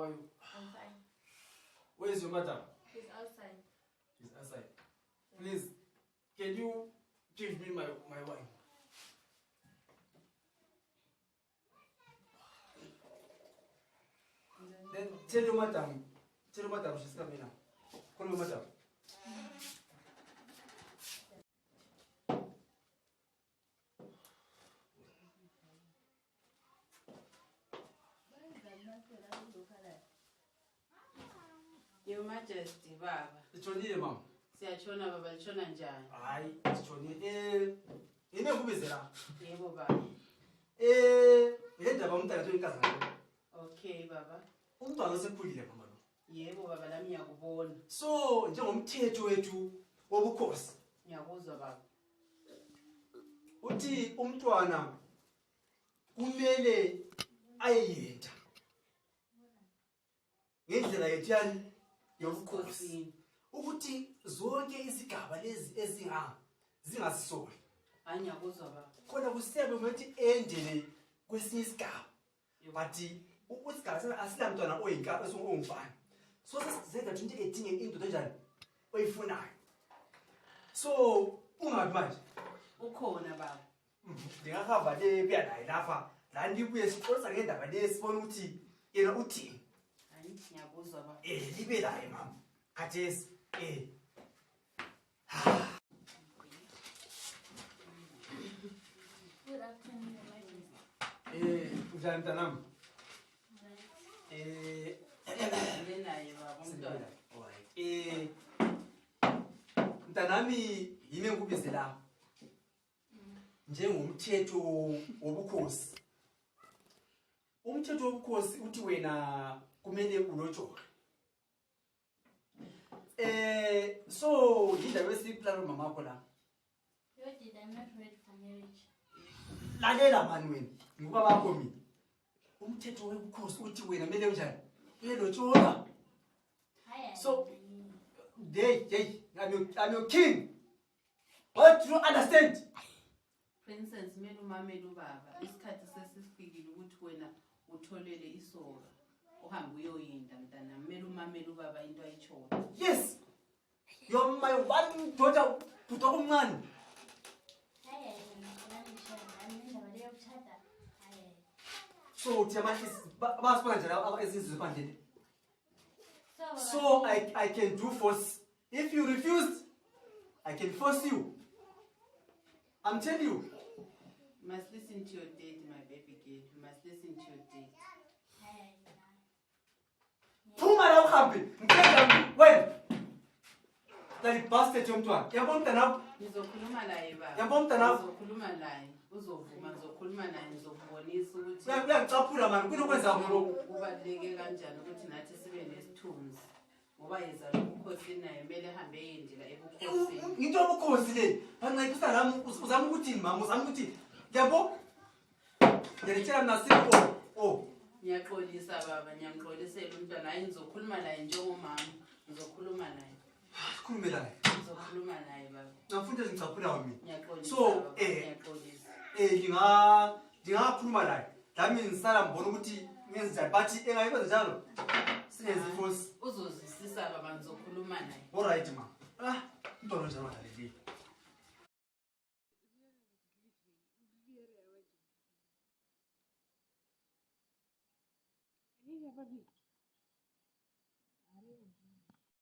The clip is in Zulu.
how are you? I'm fine. Where is your mother? She's outside. She's outside. Please, can you give me my wine? Then tell your madam she's coming now. Call your madam. Your Majesty, Baba. Lichonile mama. Siyachona baba, lichona njani? Hayi, lichonile. Yini ngubizela? Yebo baba. Le ndaba umntana toyinkazana. Okay baba. Umntwana usekhulile mama lo. Yebo baba, lami ngiyakubona. So, njengomthetho wethu wobukhosi. Ngiyakuzwa baba. Uthi umntwana kumele ayeyenda. Ngendlela yethu yani yobukhosi. Ukuthi zonke izigaba lezi zingasisoli. Ngiyakuzwa baba. Khona kusebe ukuthi endele kwesinye isigaba. But usigaba asilamntwana oyinkaba ongumfana. So sesizenza into edinge indoda enjani oyifunayo. So ungabi manje Ukhona baba. Ndingahamba le kuya naye lapha la ndibuye sixoxa ngendaba le sibona ukuthi yena uthini. Hayi ngiyakuzwa baba. Libe naye mama. Khathesi Good afternoon, Your Majesty. Njani mntanami? Naye baba umntwana. Mntanami yini engikubizela njengomthetho wobukhosi. Umthetho wobukhosi uthi wena kumele ulotsholwe. So yindaba esiplano mama wakho la. Your did I'm not ready for marriage. Lalela mani wena, ngoba bakho mina. Umthetho wobukhosi uthi wena kumele unjani? Uyelotsholwa. So I'm your king. What do you understand? Princess, kumele umamele ubaba. Isikhathi sesifikile ukuthi wena utholele isoka. Uhambe uyoyinda mntana. Kumele umamele ubaba into ayitshona. Yes. You're my one daughter. Kutokumncane. So So I can do force. If you refuse, I can force you. I'm telling you. You must listen to your dad, my baby girl. You must listen to your dad. Phuma la uhambe. Ngicela wena. Like bastard yomntwana. Yabona mntana. Ngizokhuluma naye baba. Yabona mntana. Ngizokhuluma naye. Uzovuma ngizokhuluma naye ngizokubonisa ukuthi uyacaphula manje kunokwenza lokho. Kubaluleke kanjani ukuthi nathi sibe nesithunzi. Ngoba yeza lokukhosi naye kumele ehambe eyendela ebukhosini. Into yobukhosi le. Bancedisa nami uzama ukuthini mama uzama ukuthi yabo. Ngiyalitshela mina sipho. Ngiyaxolisa baba, ngiyamxolisela umntwana hayi ngizokhuluma naye njengomama. Ngizokhuluma naye. Sikhulume naye. Ngizokhuluma naye baba. Ngafunda ngicaphula mina. Ngiyaxolisa. So ngiyaxolisa. Ndingakhuluma naye. Lami ngisala ngibona ukuthi ngenze njani but engayikwenza njalo. Singenzi force. Uzozwisisa baba ngizokhuluma naye. All right ma. Into njalo ngaleli. Yeah,